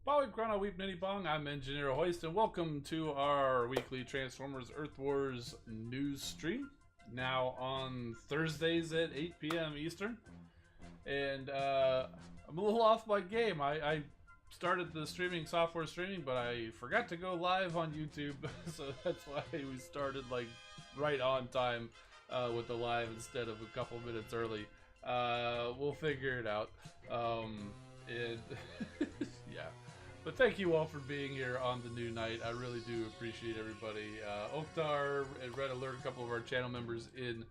Bawik Grana Weep Nitty Bong, I'm Engineer Hoist, and welcome to our weekly Transformers Earth Wars news stream. Now on Thursdays at 8 p.m. Eastern. And I'm a little off my game. I started the software streaming, but I forgot to go live on YouTube, so that's why we started like right on time with the live instead of a couple minutes early. We'll figure it out. Yeah. But thank you all for being here on the new night. I really do appreciate everybody. Oktar and Red Alert, a couple of our channel members in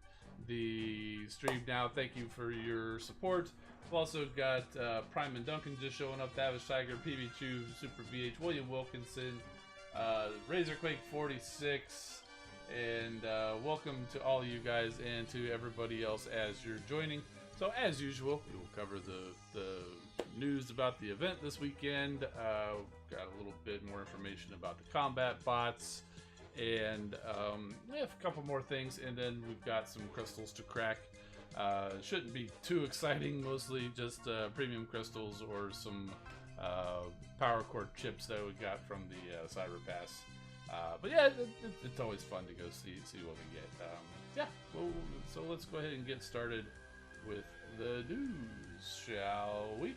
the stream now. Thank you for your support. We've also got Prime and Duncan just showing up. Tavish Tiger, PB Chew, Super BH, William Wilkinson, Razorquake 46, and welcome to all you guys and to everybody else as you're joining. So as usual, we will cover the news about the event this weekend. Got a little bit more information about the combat bots, and we have a couple more things, and then we've got some crystals to crack. Shouldn't be too exciting, mostly just premium crystals or some power core chips that we got from the Cyber Pass. But yeah, it's always fun to go see what we get. Yeah, well, so let's go ahead and get started with the news, shall we?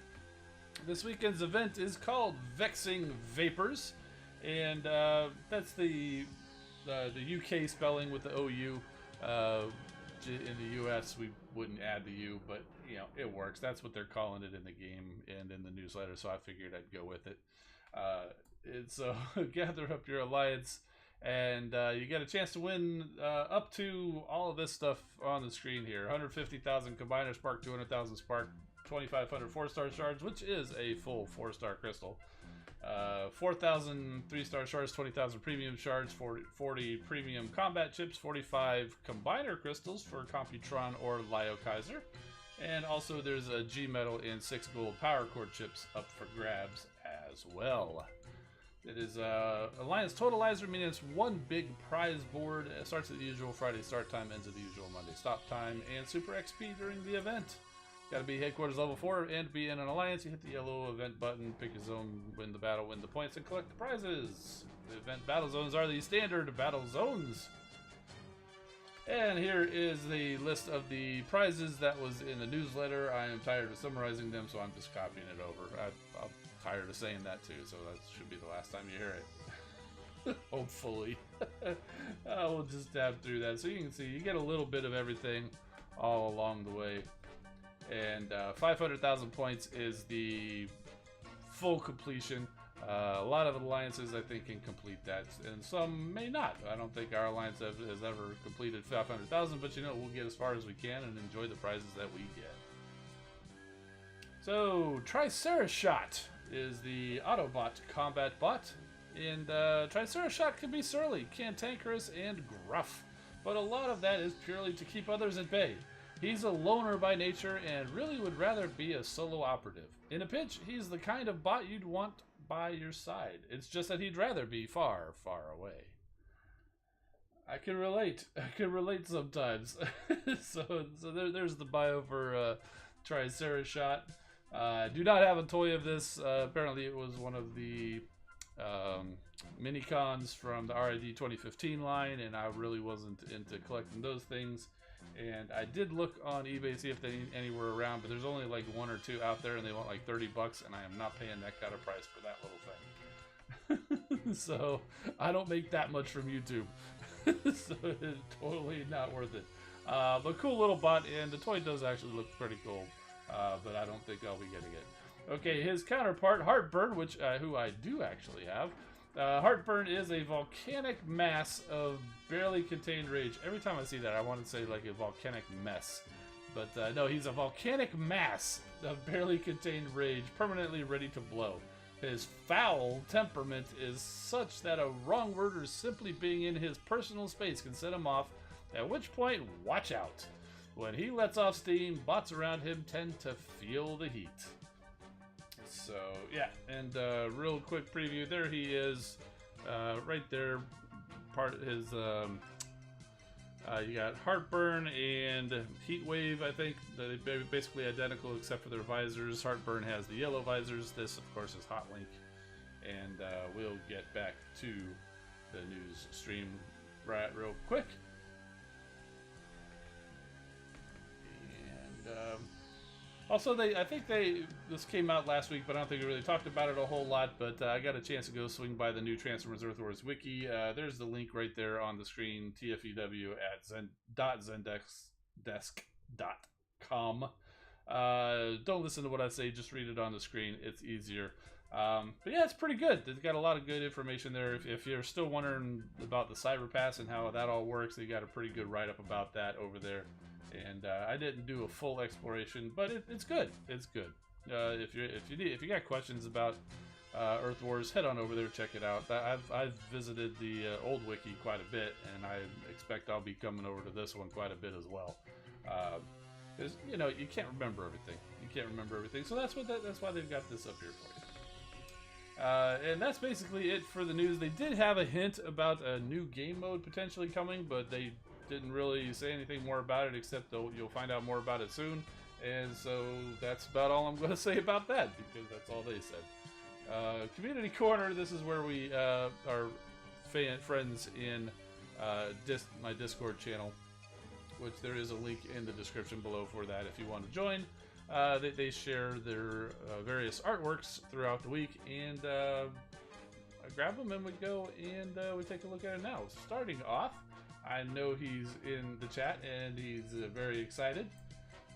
This weekend's event is called Vexing Vapours, and that's the UK spelling with the OU. In the US, we wouldn't add the U, but you know it works. That's what they're calling it in the game and in the newsletter, so I figured I'd go with it. And so gather up your alliance, and you get a chance to win up to all of this stuff on the screen here. 150,000 Combiner Spark, 200,000 Spark, 2,500 4-star shards, which is a full 4-star crystal. 4,000 3-star shards, 20,000 premium shards, 40 premium combat chips, 45 combiner crystals for Computron or Lyokaiser. And also there's a G metal and 6 gold power core chips up for grabs as well. It is Alliance Totalizer, meaning it's one big prize board. It starts at the usual Friday start time, ends at the usual Monday stop time, and Super XP during the event. Gotta be headquarters level 4 and be in an alliance. You hit the yellow event button, pick a zone, win the battle, win the points, and collect the prizes. The event battle zones are the standard battle zones. And here is the list of the prizes that was in the newsletter. I am tired of summarizing them, so I'm just copying it over. I'm tired of saying that too, so that should be the last time you hear it. Hopefully. We'll just tab through that. So you can see, you get a little bit of everything all along the way. And 500,000 points is the full completion. A lot of alliances, I think, can complete that, and some may not. I don't think our alliance has ever completed 500,000, but you know, we'll get as far as we can and enjoy the prizes that we get. So, Tricerashot is the Autobot combat bot, and Tricerashot can be surly, cantankerous, and gruff, but a lot of that is purely to keep others at bay. He's a loner by nature and really would rather be a solo operative. In a pinch, he's the kind of bot you'd want by your side. It's just that he'd rather be far, far away. I can relate. I can relate sometimes. so there's the bio for Tricerashot. Do not have a toy of this. Apparently it was one of the mini-cons from the RID 2015 line, and I really wasn't into collecting those things. And I did look on eBay to see if they anywhere around, but there's only like 1 or 2 out there, and they want like 30 bucks, and I am not paying that kind of price for that little thing. So I don't make that much from YouTube, so it's totally not worth it. But cool little bot, and the toy does actually look pretty cool, but I don't think I'll be getting it. Okay, his counterpart, Heartburn, which who I do actually have. Heartburn is a volcanic mass of barely contained rage. Every time I see that, I want to say like a volcanic mess. But no, he's a volcanic mass of barely contained rage, permanently ready to blow. His foul temperament is such that a wrong word or simply being in his personal space can set him off, at which point, watch out. When he lets off steam, bots around him tend to feel the heat. So yeah, and real quick preview, there he is, right there, part of his, you got Heartburn and Heatwave, I think. They're basically identical except for their visors. Heartburn has the yellow visors, this of course is Hotlink. and we'll get back to the news stream right real quick. And also, I think this came out last week, but I don't think we really talked about it a whole lot. But I got a chance to go swing by the new Transformers Earth Wars wiki. There's the link right there on the screen, tfew at zen.zendesk.com. Don't listen to what I say, just read it on the screen. It's easier. But yeah, it's pretty good. They've got a lot of good information there. If you're still wondering about the Cyber Pass and how that all works, they got a pretty good write-up about that over there. And I didn't do a full exploration, but it's good. It's good. If you got questions about Earth Wars, head on over there, check it out. I've visited the old wiki quite a bit, and I expect I'll be coming over to this one quite a bit as well. Because you can't remember everything. So that's why they've got this up here for you. And that's basically it for the news. They did have a hint about a new game mode potentially coming, but they didn't really say anything more about it, except you'll find out more about it soon. And so that's about all I'm going to say about that, because that's all they said. Community Corner, this is where we are friends in my Discord channel, which there is a link in the description below for that if you want to join. They share their various artworks throughout the week, and I grab them and we go and we take a look at it now. Starting off, I know he's in the chat and he's very excited.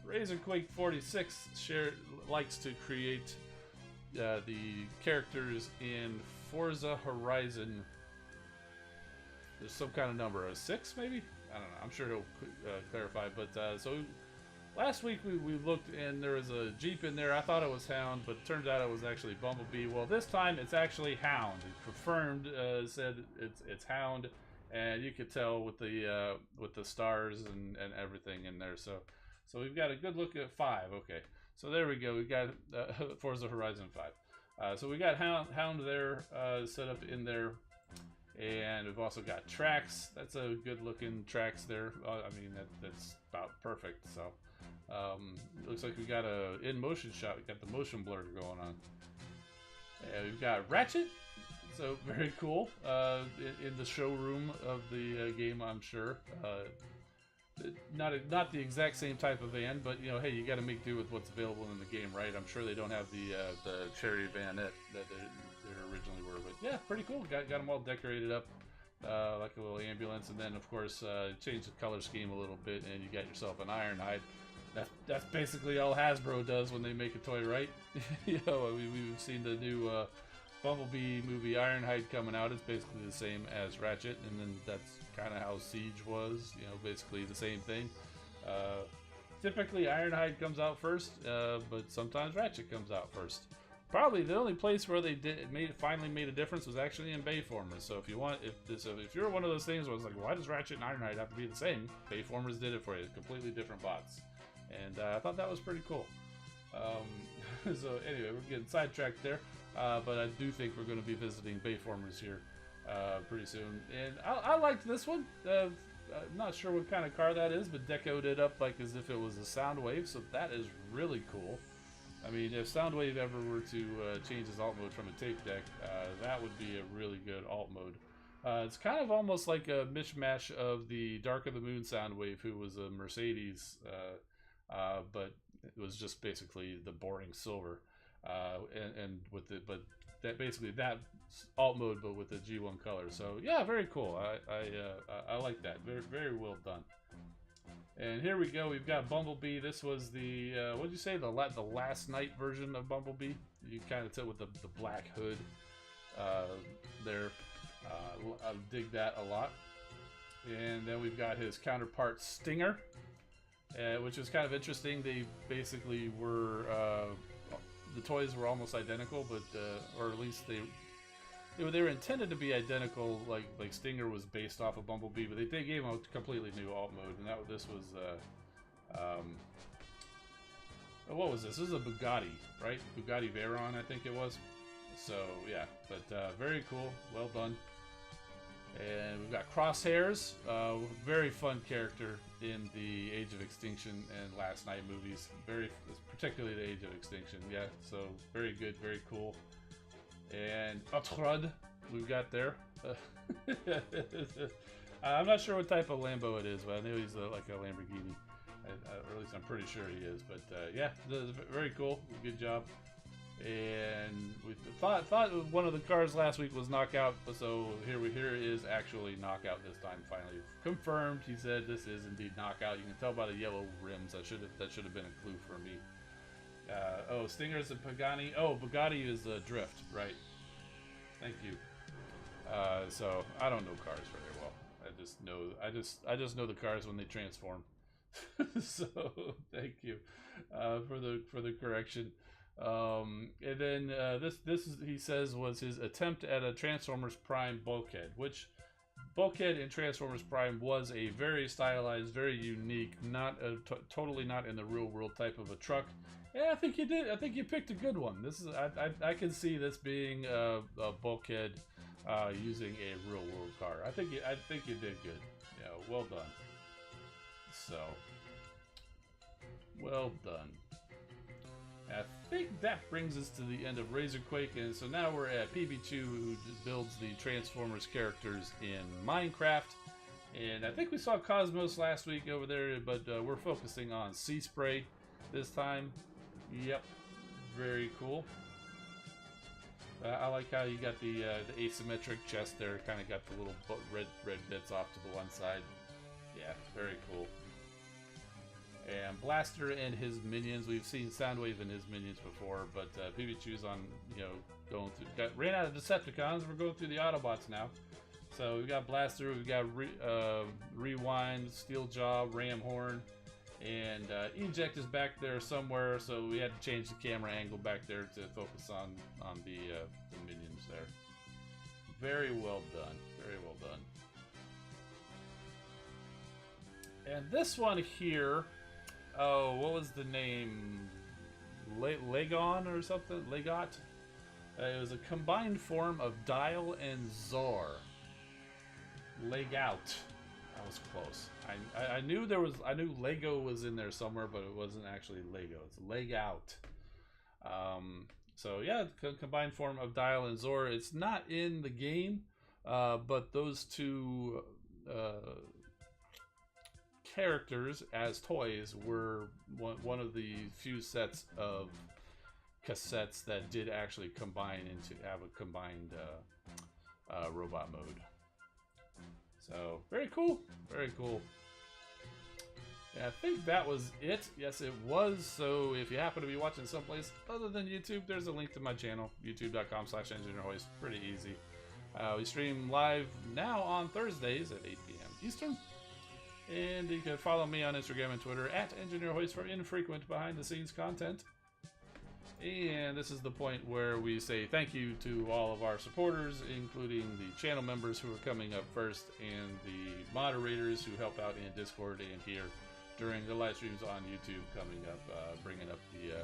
RazorQuake46 likes to create the characters in Forza Horizon. There's some kind of number, a 6 maybe? I don't know. I'm sure he'll clarify. But so last week we looked and there was a Jeep in there. I thought it was Hound, but it turns out it was actually Bumblebee. Well, this time it's actually Hound. It confirmed, said it's Hound. And you could tell with the stars and everything in there. So we've got a good look at 5. Okay, so there we go. We got Forza Horizon 5. So we got Hound there set up in there, and we've also got tracks. That's a good looking tracks there. I mean that's about perfect. So it looks like we got a in motion shot. We got the motion blur going on. And we've got Ratchet. So very cool in the showroom of the game, I'm sure. Not the exact same type of van, but hey, you got to make do with what's available in the game, right? I'm sure they don't have the cherry vanette that they originally were, but yeah, pretty cool. Got them all decorated up like a little ambulance, and then of course change the color scheme a little bit, and you got yourself an Ironhide. That's basically all Hasbro does when they make a toy, right? We've seen the new Bumblebee movie Ironhide coming out. It's basically the same as Ratchet, and then that's kind of how Siege was, basically the same thing. Typically Ironhide comes out first, but sometimes Ratchet comes out first. Probably the only place where they finally made a difference was actually in Vapours. So if you're one of those things where it's like, why does Ratchet and Ironhide have to be the same? Vapours did it for you. Completely different bots, and I thought that was pretty cool. So anyway, we're getting sidetracked there. But I do think we're going to be visiting Vapours here pretty soon. And I liked this one. I'm not sure what kind of car that is, but decoed it up like as if it was a Soundwave, so that is really cool. I mean, if Soundwave ever were to change his alt mode from a tape deck, that would be a really good alt mode. It's kind of almost like a mishmash of the Dark of the Moon Soundwave, who was a Mercedes, but it was just basically the boring silver. But that alt mode, but with the G1 color. So yeah, very cool. I like that. Very, very well done. And here we go. We've got Bumblebee. This was the what did you say, the last night version of Bumblebee? You kind of tell with the black hood there. I dig that a lot. And then we've got his counterpart Stinger, which is kind of interesting. They basically were. The toys were almost identical, but or at least they were intended to be identical. Like Stinger was based off of Bumblebee, but they gave him a completely new alt mode, and this was what was this? This is a Bugatti, right? Bugatti Veyron, I think it was. So yeah, but very cool, well done. And we've got Crosshairs, very fun character in the Age of Extinction and Last Night movies. Particularly the Age of Extinction, yeah. So very good, very cool. And Otrud, we've got there. I'm not sure what type of Lambo it is, but I know he's like a Lamborghini. Or at least I'm pretty sure he is. But yeah, very cool. Good job. And we thought one of the cars last week was Knockout, so here is actually Knockout this time. Finally confirmed. He said this is indeed Knockout. You can tell by the yellow rims. That should have been a clue for me. Oh, Stinger's a Pagani. Oh, Bugatti is a Drift, right? Thank you. So I don't know cars very well. I just know the cars when they transform. So thank you for the correction. And then this is, he says, was his attempt at a Transformers Prime bulkhead, which bulkhead in Transformers Prime was a very stylized, very unique, not a totally not in the real world type of a truck. Yeah, I think you did. I think you picked a good one. This is I can see this being a bulkhead using a real world car. I think you did good. Yeah, well done. So well done. I think that brings us to the end of Razorquake, and so now we're at PB2, who builds the Transformers characters in Minecraft. And I think we saw Cosmos last week over there, but we're focusing on C.O.M.B.A.T this time. Yep, very cool. I like how you got the asymmetric chest there, kind of got the little red bits off to the one side. Yeah, very cool. And Blaster and his minions. We've seen Soundwave and his minions before, but PB2's on, going through. Ran out of Decepticons. We're going through the Autobots now. So we've got Blaster, we've got Rewind, Steeljaw, Ramhorn, and Eject is back there somewhere. So we had to change the camera angle back there to focus on the minions there. Very well done. Very well done. And this one here. Oh, what was the name? Legon or something? Legot? It was a combined form of Dial and Zor. Legout. That was close. I knew I knew Lego was in there somewhere, but it wasn't actually Lego. It's Legout. So yeah, combined form of Dial and Zor. It's not in the game, but those two characters as toys were one of the few sets of cassettes that did actually combine into have a combined robot mode. So very cool, very cool. Yeah, I think that was it. Yes, it was. So if you happen to be watching someplace other than YouTube, there's a link to my channel, youtube.com/EngineerHoist. Pretty easy. We stream live now on Thursdays at 8 p.m. Eastern. And you can follow me on Instagram and Twitter at EngineerHoist for infrequent behind-the-scenes content. And this is the point where we say thank you to all of our supporters, including the channel members who are coming up first, and the moderators who help out in Discord and here during the live streams on YouTube coming up, bringing up the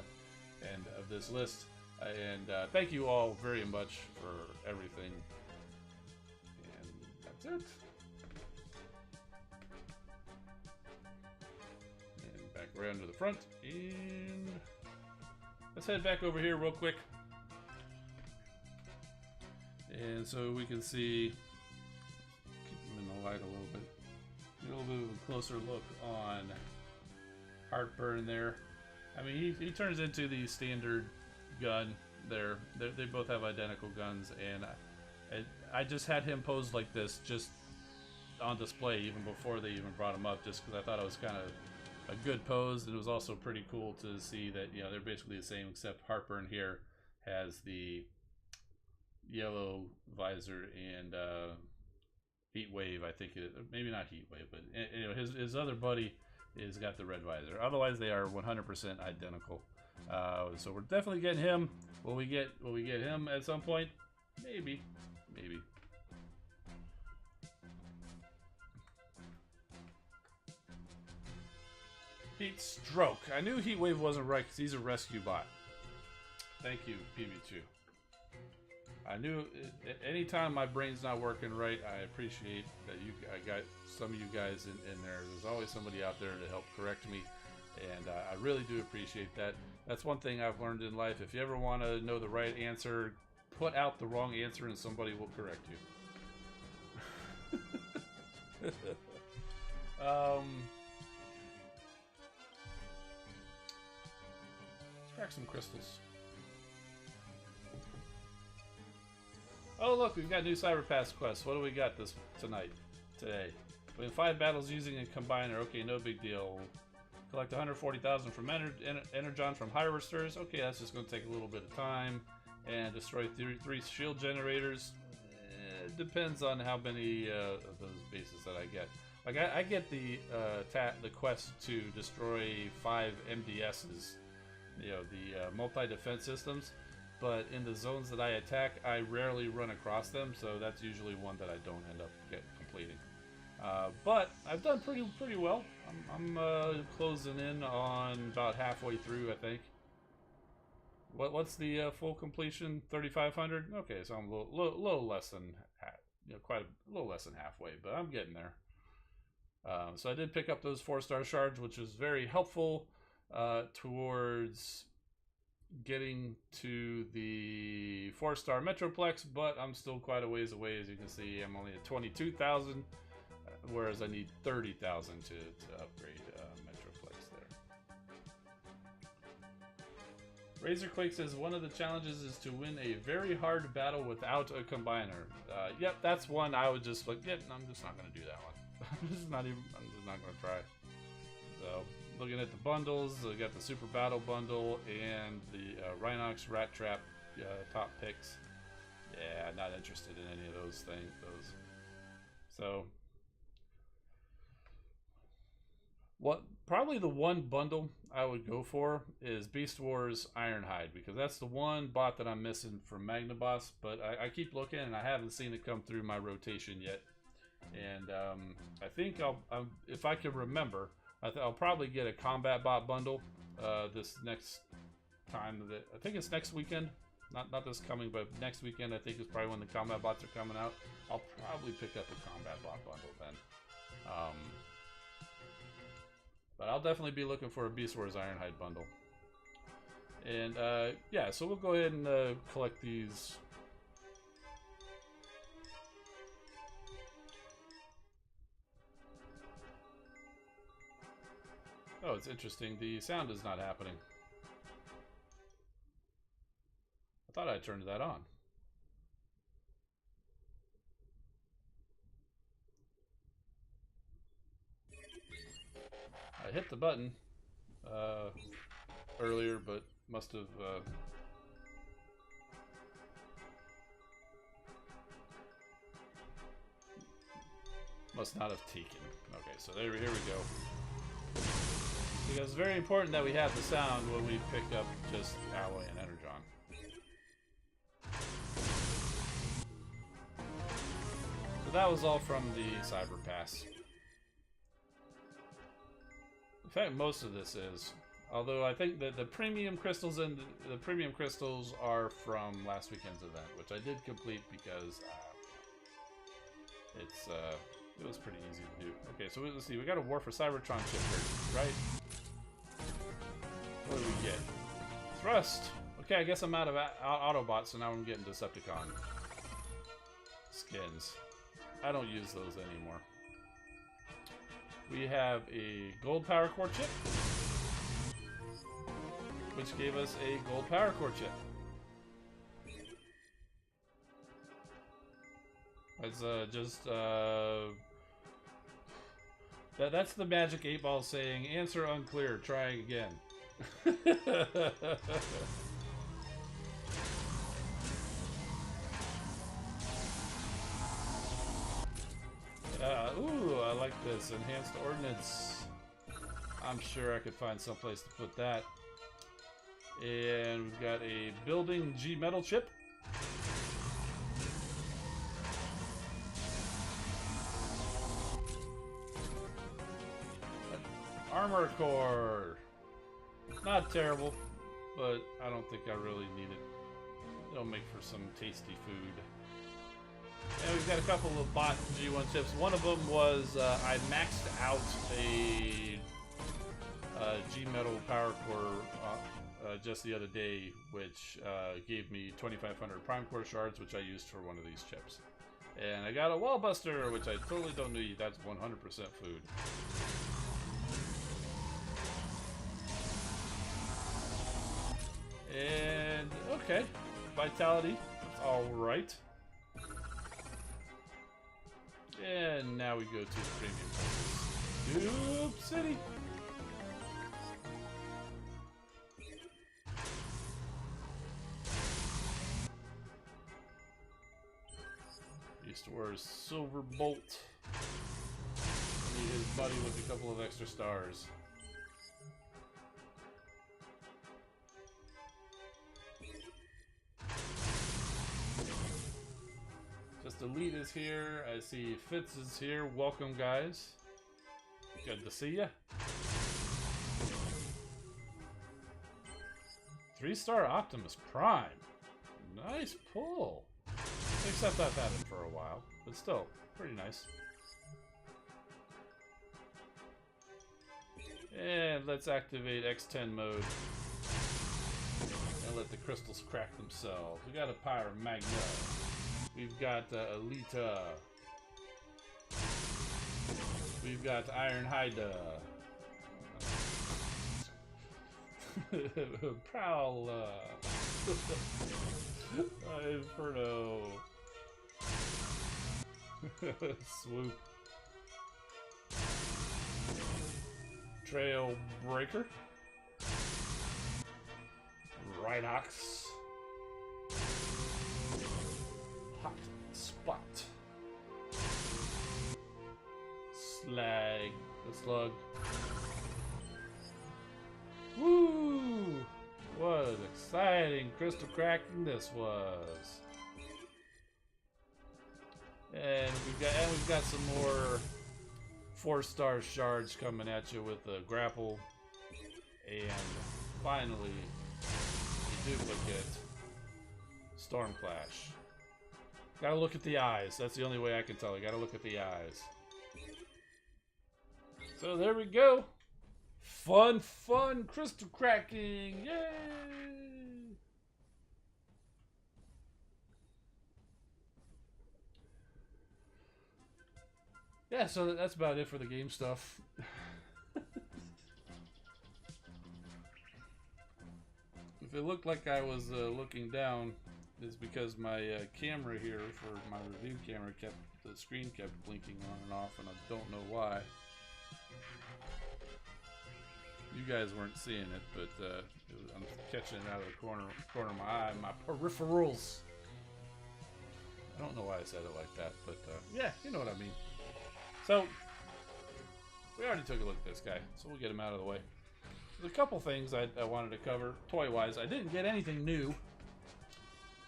end of this list. And thank you all very much for everything. And that's it. Around to the front, and let's head back over here real quick, and so we can see, keep them in the light a little bit, get a little bit of a closer look on Heartburn there. I mean, he turns into the standard gun there. They both have identical guns, and I just had him posed like this just on display even before they even brought him up, just because I thought it was kind of a good pose. And it was also pretty cool to see that, they're basically the same, except Heartburn here has the yellow visor, and Heatwave, I think maybe not Heatwave, but his other buddy is got the red visor. Otherwise they are 100% identical. So we're definitely getting him. Will we get him at some point? Maybe. Heat Stroke. I knew Heatwave wasn't right because he's a rescue bot. Thank you, PB2. I knew anytime my brain's not working right, I appreciate that I got some of you guys in there. There's always somebody out there to help correct me, and I really do appreciate that. That's one thing I've learned in life. If you ever want to know the right answer, put out the wrong answer and somebody will correct you. Let's crack some crystals. Oh look, we've got new Cyber Pass quests. What do we got today? We have 5 battles using a combiner. Okay, no big deal. Collect 140,000 from Energon from Harvesters. Okay, that's just going to take a little bit of time. And destroy 3 shield generators. Depends on how many of those bases that I get. Like I get the quest to destroy 5 MDSs, you know, the multi-defense systems. But in the zones that I attack, I rarely run across them, so that's usually one that I don't end up completing. But I've done pretty well. I'm closing in on about halfway through, I think. What's the full completion? 3,500. Okay, so I'm a little less than quite a little less than halfway, but I'm getting there. So I did pick up those 4-star shards, which was very helpful towards getting to the 4-star Metroplex, but I'm still quite a ways away. As you can see, I'm only at 22,000, whereas I need 30,000 to upgrade Metroplex there. Razorquake says one of the challenges is to win a very hard battle without a combiner. Yep, that's one I would just like. Yep, I'm just not going to do that one. I'm just not going to try. So. Looking at the bundles, I got the Super Battle Bundle and the Rhinox Rat Trap top picks. Yeah, not interested in any of those things. So, probably the one bundle I would go for is Beast Wars Ironhide, because that's the one bot that I'm missing from Magnaboss. But I keep looking and I haven't seen it come through my rotation yet. And I think if I can remember. I'll probably get a C.O.M.B.A.T bundle this next time. I think it's next weekend. Not this coming, but next weekend I think is probably when the C.O.M.B.A.T bots are coming out. I'll probably pick up a C.O.M.B.A.T bot bundle then. But I'll definitely be looking for a Beast Wars Ironhide bundle. And yeah, so we'll go ahead and collect these. Oh, it's interesting. The sound is not happening. I thought I turned that on. I hit the button earlier, but must have... must not have taken. Okay, so here we go. Because it's very important that we have the sound when we pick up just Alloy and Energon. So that was all from the Cyber Pass. In fact, most of this is. Although I think that the premium crystals and the premium crystals are from last weekend's event, which I did complete because it was pretty easy to do. Okay, so let's see. We got a War for Cybertron chip here, right? What do we get? Thrust! Okay, I guess I'm out of Autobots, so now I'm getting Decepticon skins. I don't use those anymore. We have a gold power core chip, which gave us a gold power core chip. It's that's the magic 8-ball saying, answer unclear, try again. Ooh, I like this. Enhanced Ordnance. I'm sure I could find someplace to put that. And we've got a building G metal chip. Armor core. Not terrible, but I don't think I really need it. It'll make for some tasty food. And we've got a couple of bot G1 chips. One of them was I maxed out a G metal power core just the other day, which gave me 2,500 Prime Core shards, which I used for one of these chips. And I got a Wall Buster, which I totally don't need. That's 100% food. And, okay. Vitality. That's alright. And now we go to the premium places. Goop City. Restores Silver Bolt. Need his buddy with a couple of extra stars. Just Elite is here. I see Fitz is here. Welcome, guys. Good to see ya. 3-star Optimus Prime. Nice pull. Except I've had him for a while, but still, pretty nice. And let's activate X10 mode. And let the crystals crack themselves. We got a Pyra Magna. We've got Alita. We've got Iron Haida. Prowler. Inferno. Swoop. Trail Breaker. Rhinox. Hot Spot. Slag. The Slug. Woo! What an exciting crystal cracking this was. And we've got some more 4-star shards coming at you with the grapple. And finally, the duplicate Storm Clash. Gotta look at the eyes. That's the only way I can tell. You gotta look at the eyes. So there we go. Fun crystal cracking. Yay! Yeah, so that's about it for the game stuff. If it looked like I was looking down, it's because my camera here for my review camera the screen kept blinking on and off, and I don't know why. You guys weren't seeing it, but I'm catching it out of the corner of my eye, my peripherals. I don't know why I said it like that, but yeah, you know what I mean. So, we already took a look at this guy, so we'll get him out of the way. There's a couple things I wanted to cover, toy-wise. I didn't get anything new.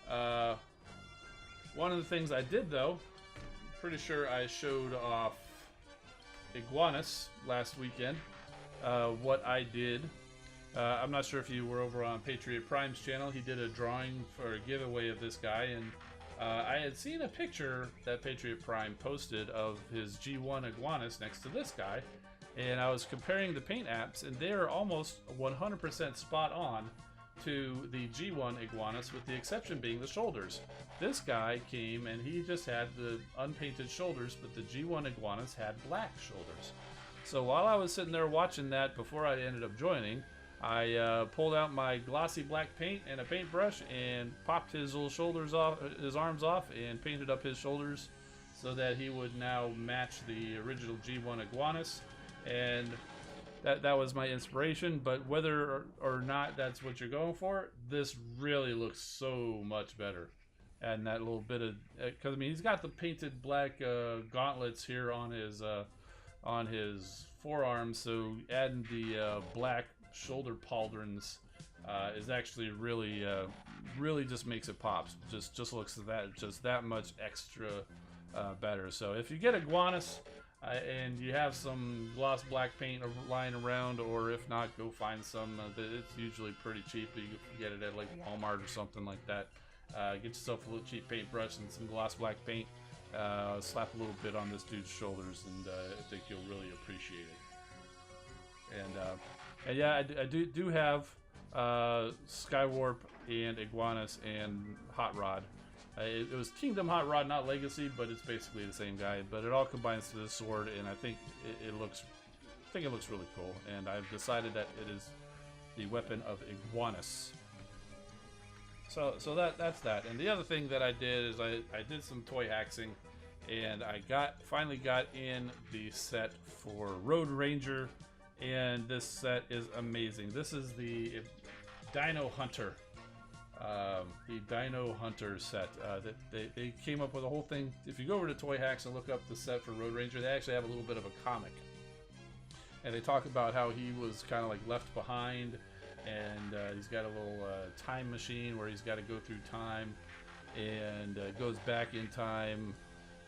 One of the things I did, though, pretty sure I showed off Iguanus last weekend. What I did. I'm not sure if you were over on Patriot Prime's channel. He did a drawing for a giveaway of this guy, and I had seen a picture that Patriot Prime posted of his G1 Iguanus next to this guy, and I was comparing the paint apps, and they are almost 100% spot on to the G1 Iguanus, with the exception being the shoulders. This guy came and he just had the unpainted shoulders, but the G1 Iguanus had black shoulders. So while I was sitting there watching that before I ended up joining, I pulled out my glossy black paint and a paintbrush and popped his little shoulders off, his arms off, and painted up his shoulders so that he would now match the original G1 Iguanus. And that was my inspiration. But whether or not that's what you're going for, this really looks so much better. And that little bit of, because I mean, he's got the painted black gauntlets here on his forearms, so adding the black shoulder pauldrons is actually really just makes it pop. Just looks that much extra better. So if you get Iguanus and you have some gloss black paint lying around, or if not, go find some. It's usually pretty cheap. You can get it at like Walmart or something like that. Get yourself a little cheap paintbrush and some gloss black paint. Slap a little bit on this dude's shoulders, and I think you'll really appreciate it. And yeah, I do have Skywarp and Iguanus and Hot Rod. It was Kingdom Hot Rod, not Legacy, but it's basically the same guy. But it all combines to this sword, and I think it looks really cool. And I've decided that it is the weapon of Iguanus. So that's that. And the other thing that I did is I did some toy haxing, and I finally got in the set for Road Ranger, and this set is amazing. This is the Dino Hunter. The Dino Hunter set. They came up with a whole thing. If you go over to Toy Hacks and look up the set for Road Ranger, they actually have a little bit of a comic. And they talk about how he was kind of like left behind, and he's got a little time machine where he's got to go through time, and goes back in time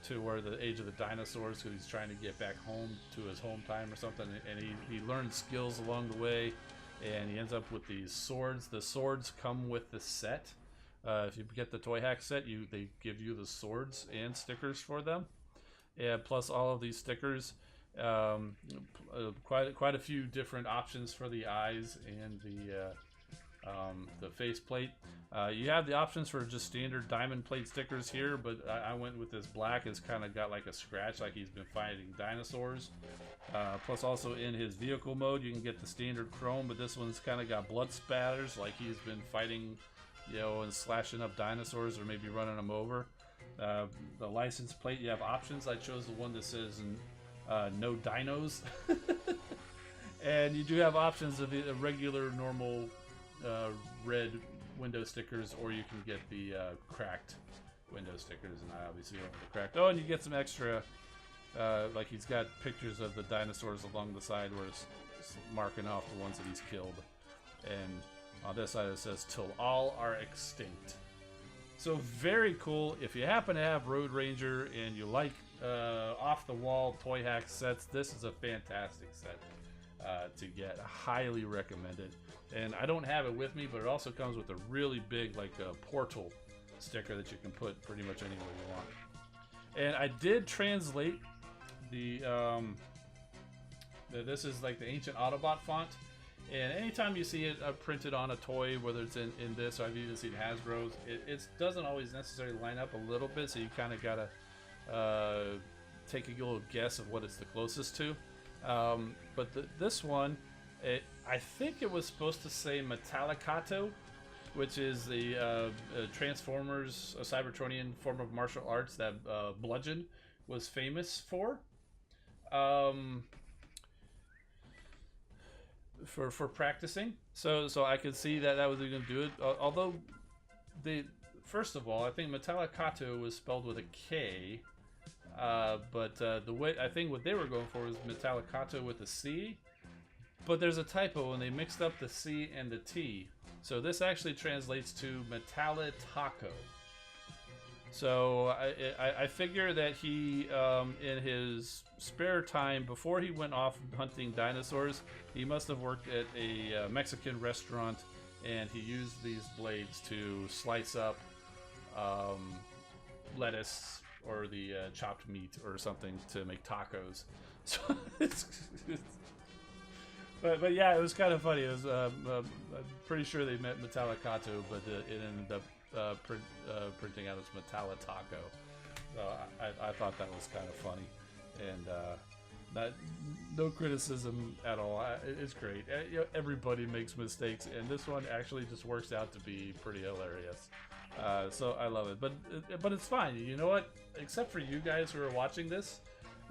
to where the age of the dinosaurs, because he's trying to get back home to his home time or something. And he learns skills along the way. And he ends up with these swords. The swords come with the set. If you get the Toy Hack set, they give you the swords and stickers for them. And plus all of these stickers, quite a few different options for the eyes and the face plate. You have the options for just standard diamond plate stickers here, but I went with this black. It's kind of got like a scratch, like he's been fighting dinosaurs. Plus also in his vehicle mode, you can get the standard chrome, but this one's kind of got blood spatters, like he's been fighting, you know, and slashing up dinosaurs or maybe running them over. The license plate, you have options. I chose the one that says no dinos. And you do have options of the regular, normal red window stickers, or you can get the cracked window stickers, and I obviously don't have the cracked. Oh, and you get some extra, like he's got pictures of the dinosaurs along the side where it's marking off the ones that he's killed. And on this side it says, "Till all are extinct." So very cool. If you happen to have Road Ranger and you like off-the-wall toy hack sets, this is a fantastic set to get. Highly recommended. And I don't have it with me, but it also comes with a really big, like a portal sticker that you can put pretty much anywhere you want. And I did translate the this is like the ancient Autobot font. And anytime you see it printed on a toy, whether it's in this, or I've even seen Hasbro's, it doesn't always necessarily line up a little bit, so you kind of gotta take a little guess of what it's the closest to. But this one, I think it was supposed to say Metallicato, which is the Transformers, a Cybertronian form of martial arts that Bludgeon was famous for. For practicing, so I could see that was going to do it. Although first of all, I think Metallicato was spelled with a K, but the way I think what they were going for was Metallicato with a C. But there's a typo, and they mixed up the C and the T. So this actually translates to Metallitaco. So I figure that he, in his spare time, before he went off hunting dinosaurs, he must have worked at a Mexican restaurant, and he used these blades to slice up lettuce or the chopped meat or something to make tacos. So but yeah, it was kind of funny. It was I'm pretty sure they meant Metallicato, but it ended up printing out as Metallitaco. So I thought that was kind of funny, and no criticism at all. It's great. Everybody makes mistakes, and this one actually just works out to be pretty hilarious. So I love it, but it's fine. You know what? Except for you guys who are watching this,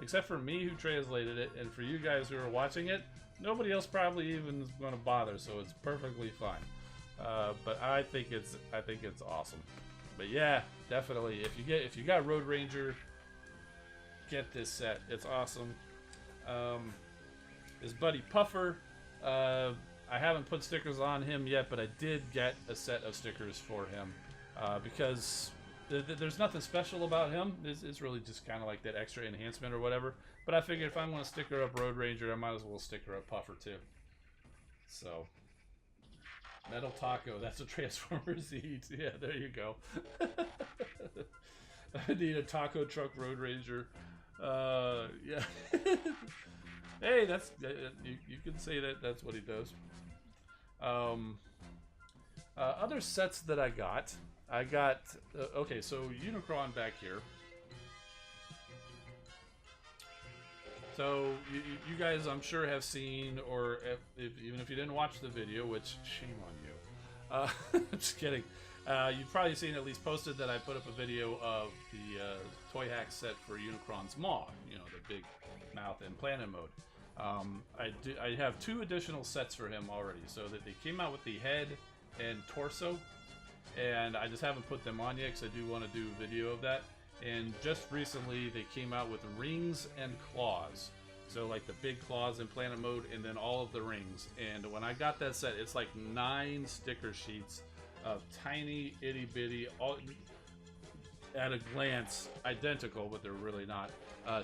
except for me who translated it, and for you guys who are watching it, nobody else probably even is going to bother. So it's perfectly fine. But I think it's awesome. But yeah, definitely if you got Road Ranger, get this set. It's awesome. His buddy Puffer, I haven't put stickers on him yet, but I did get a set of stickers for him because there's nothing special about him. It's really just kind of like that extra enhancement or whatever. But I figured if I'm going to sticker up Road Ranger, I might as well sticker up Puffer too. So. Metal Taco, that's a Transformers eat. Yeah, there you go. I need a taco truck Road Ranger. Yeah. Hey, that's you can say that's what he does. Other sets that I got, okay, so Unicron back here. So you guys, I'm sure, have seen, or even if you didn't watch the video, which shame on you. Just kidding. You've probably seen, at least posted, that I put up a video of the toy hack set for Unicron's Maw. You know, the big mouth and planet mode. I have 2 additional sets for him already. So that they came out with the head and torso, and I just haven't put them on yet because I do want to do a video of that. And just recently they came out with rings and claws, so like the big claws in planet mode, and then all of the rings. And when I got that set, it's like 9 sticker sheets of tiny itty bitty, all at a glance identical, but they're really not,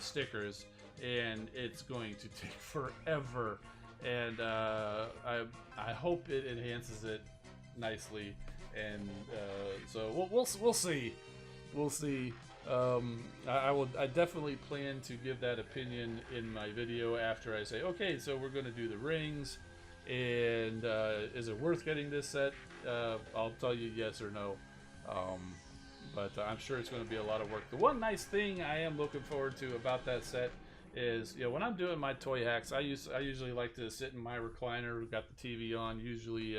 stickers, and it's going to take forever. And I hope it enhances it nicely, and so we'll see. We'll see. I definitely plan to give that opinion in my video after I say, okay, so we're going to do the rings, and is it worth getting this set? I'll tell you yes or no. But I'm sure it's going to be a lot of work. The one nice thing I am looking forward to about that set is, you know, when I'm doing my toy hacks, I usually like to sit in my recliner, got the TV on, usually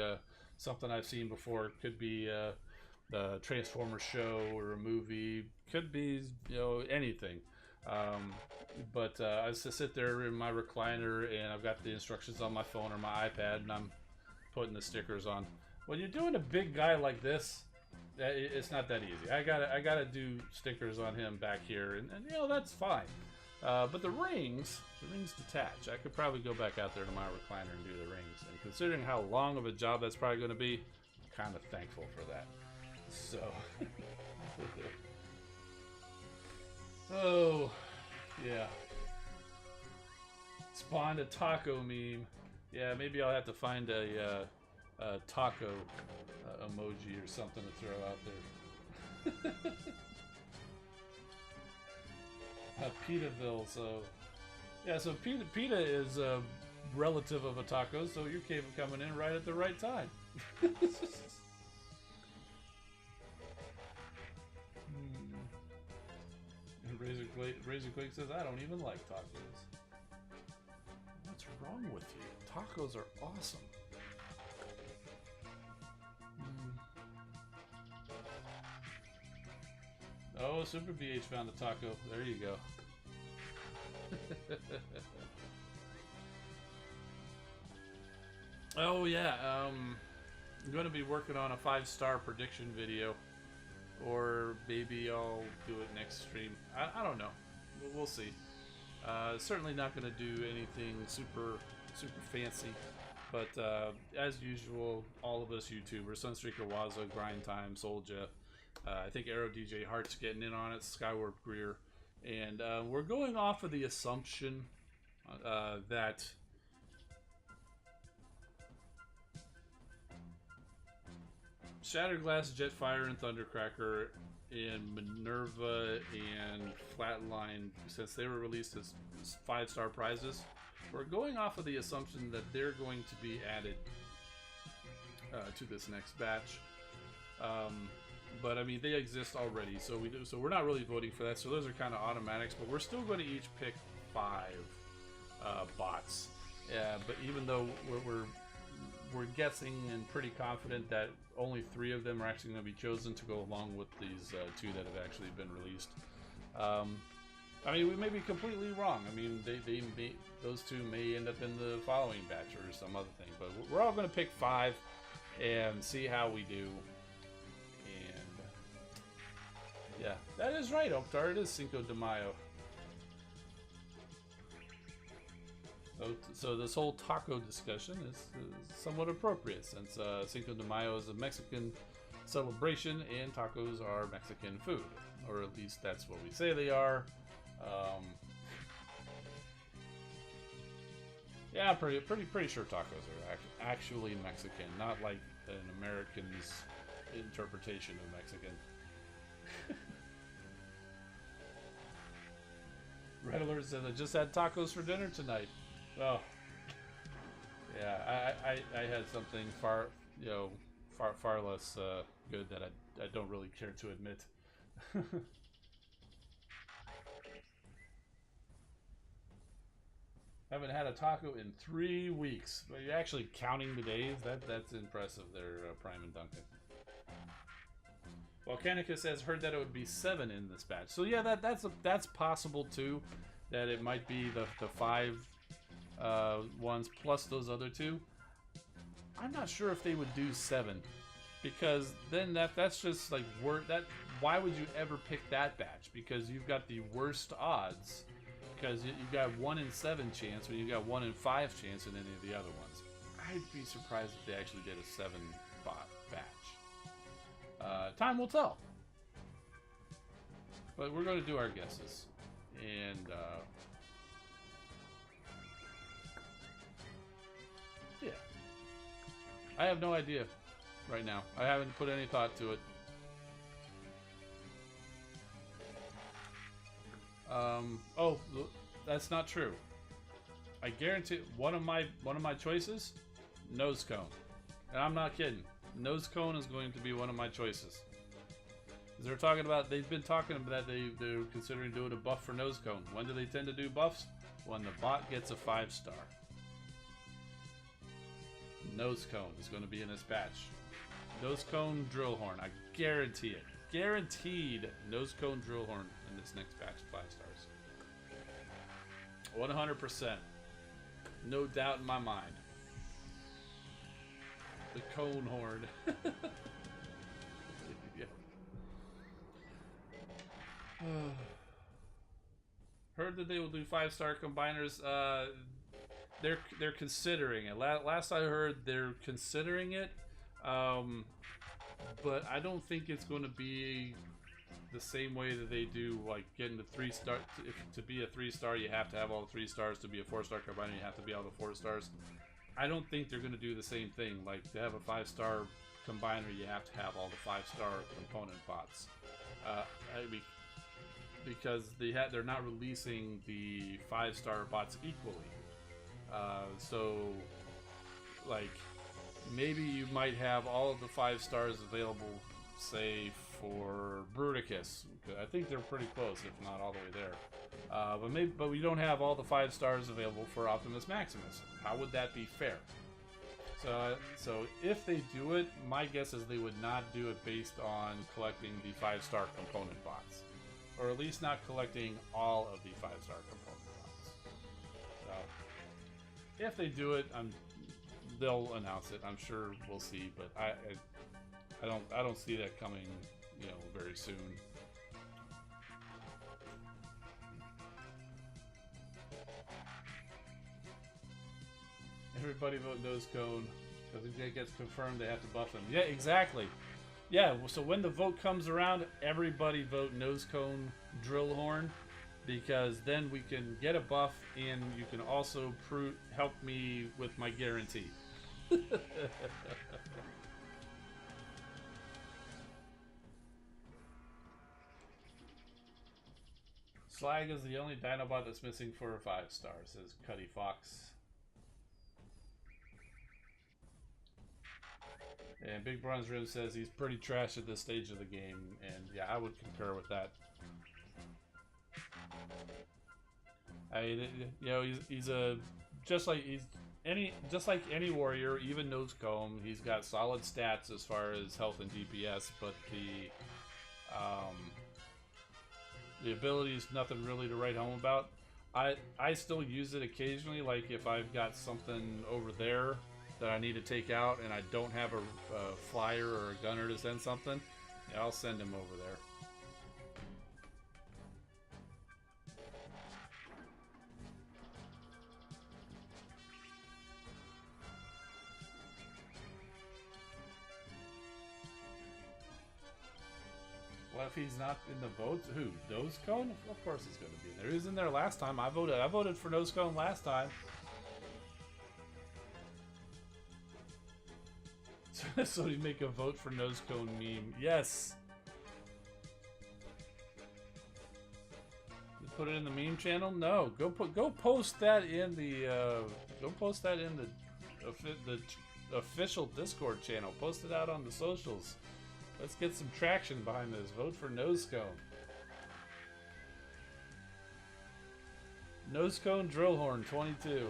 something I've seen before. It could be the Transformers show or a movie, could be, you know, anything. But I just sit there in my recliner, and I've got the instructions on my phone or my iPad, and I'm putting the stickers on. When you're doing a big guy like this, it's not that easy. I gotta do stickers on him back here, and you know, that's fine. But the rings detach. I could probably go back out there to my recliner and do the rings. And considering how long of a job that's probably going to be, I'm kind of thankful for that. So, oh, yeah. Spawned a taco meme. Yeah, maybe I'll have to find a taco emoji or something to throw out there. Petaville, so yeah, so Peta is a relative of a taco, so you're coming in right at the right time. Razor Quake says, I don't even like tacos. What's wrong with you? Tacos are awesome. Oh, Super BH found a taco. There you go. Oh yeah, I'm going to be working on a 5-star prediction video, or maybe I'll do it next stream. I don't know. We'll see. Certainly not going to do anything super fancy, but as usual, all of us YouTubers, Sunstreaker, Waza, Grind Time, Soulja, I think Arrow DJ Heart's getting in on it, Skywarp Greer, and we're going off of the assumption that Shatterglass, Jetfire, and Thundercracker, and Minerva and Flatline, since they were released as 5-star prizes, we're going off of the assumption that they're going to be added to this next batch. But I mean, they exist already, so we're not really voting for that. So those are kind of automatics, but we're still going to each pick 5 bots. Yeah, but even though we're guessing and pretty confident that only 3 of them are actually going to be chosen to go along with these 2 that have actually been released. I mean, we may be completely wrong. I mean, those 2 may end up in the following batch or some other thing. But we're all going to pick 5 and see how we do. Yeah, that is right, Oktar. It is Cinco de Mayo. So this whole taco discussion is somewhat appropriate, since Cinco de Mayo is a Mexican celebration and tacos are Mexican food, or at least that's what we say they are. Yeah, pretty sure tacos are actually Mexican, not like an American's interpretation of Mexican. Red Alert said I just had tacos for dinner tonight. Oh, yeah. I had something far far less good that I don't really care to admit. Haven't had a taco in 3 weeks. But you're actually counting the days. That's impressive there, Prime and Duncan. Volcanica says, heard that it would be 7 in this batch. So yeah, that's possible too. That it might be the 5 ones plus those other 2. I'm not sure if they would do 7, because then that's just like why would you ever pick that batch? Because you've got the worst odds. Because you've got 1 in 7 chance, when you've got 1 in 5 chance in any of the other ones. I'd be surprised if they actually did a 7 batch. Time will tell. But we're going to do our guesses. And, yeah. I have no idea right now. I haven't put any thought to it. Oh, that's not true. I guarantee one of my choices, nose cone. And I'm not kidding. Nose cone is going to be one of my choices. They've been talking about they're considering doing a buff for nose cone. When do they tend to do buffs? When the bot gets a 5-star. Nose cone is going to be in this batch. Nose cone drill horn. I guarantee it. Guaranteed nose cone drill horn in this next batch of 5 stars. 100%. No doubt in my mind. The cone horn. Yeah. Heard that they will do 5-star combiners. They're considering it. Last I heard, they're considering it. But I don't think it's going to be the same way that they do, like getting the 3-star. To be a 3-star, you have to have all the 3 stars. To be a 4-star combiner, you have to be all the 4 stars. I don't think they're going to do the same thing. Like, to have a 5-star combiner, you have to have all the 5-star component bots. Because they're not releasing the 5-star bots equally. So, like, maybe you might have all of the 5 stars available, say, for Bruticus. I think they're pretty close, if not all the way there. But we don't have all the 5 stars available for Optimus Maximus. How would that be fair? So if they do it, my guess is they would not do it based on collecting the 5-star component bots, or at least not collecting all of the 5-star component bots. So if they do it, they'll announce it. I'm sure we'll see, but I don't see that coming, very soon. Everybody vote nose cone, because if it gets confirmed, they have to buff him. Yeah, exactly. Yeah, so when the vote comes around, everybody vote nose cone drill horn, because then we can get a buff, and you can also help me with my guarantee. Slag is the only Dinobot that's missing for a 5-star, says Cuddy Fox. And Big Bronze Rim says he's pretty trash at this stage of the game, and yeah, I would concur with that. He's just like any warrior, even Nose Comb. He's got solid stats as far as health and DPS, but the ability is nothing really to write home about. I still use it occasionally, like if I've got something over there that I need to take out and I don't have a flyer or a gunner to send something, yeah, I'll send him over there. What if he's not in the votes? Who? Nose Cone? Of course he's going to be in there. He was in there last time. I voted for Nose Cone last time. So you make a vote for Nose Cone meme. Yes. You put it in the meme channel? No. Go post that in the official Discord channel. Post it out on the socials. Let's get some traction behind this. Vote for Nose Cone. Nose Cone Drillhorn 22.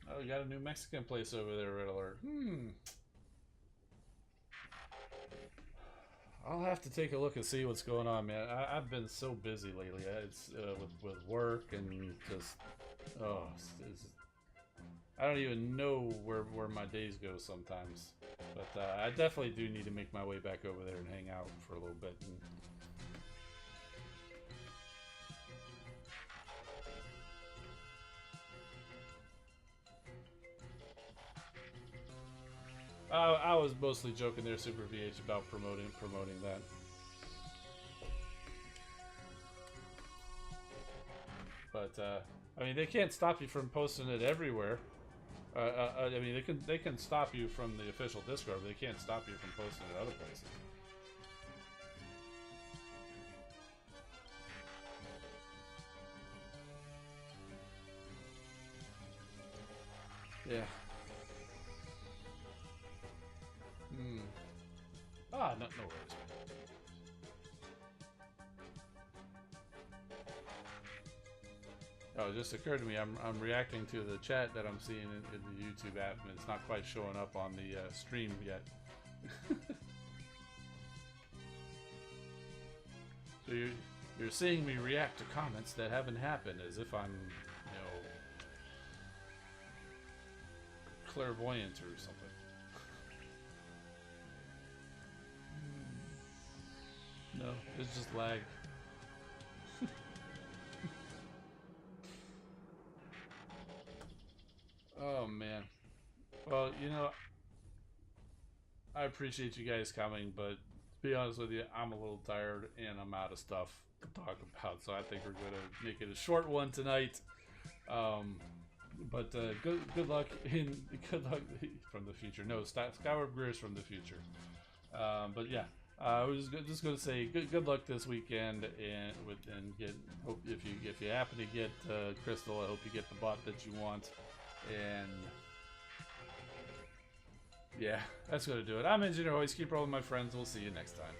Oh, we got a new Mexican place over there, Red Alert. I'll have to take a look and see what's going on, man. I've been so busy lately. It's with work and just I don't even know where my days go sometimes. But I definitely do need to make my way back over there and hang out for a little bit. I was mostly joking there, Super VH, about promoting that. But I mean, they can't stop you from posting it everywhere. I mean, they can stop you from the official Discord, but they can't stop you from posting it other places. Yeah. Ah, no worries. Oh, it just occurred to me, I'm reacting to the chat that I'm seeing in the YouTube app, and it's not quite showing up on the stream yet. So you're seeing me react to comments that haven't happened, as if I'm, you know, clairvoyant or something. No, it's just lag. Oh man. Well, you know, I appreciate you guys coming, but to be honest with you, I'm a little tired and I'm out of stuff to talk about, so I think we're gonna make it a short one tonight. But good luck from the future. No, Skyward Beers from the future. But yeah, I was just going to say good luck this weekend, and hope if you happen to get Crystal, I hope you get the bot that you want. And yeah, that's going to do it. I'm Engineer Hoist. Keep rolling, my friends. We'll see you next time.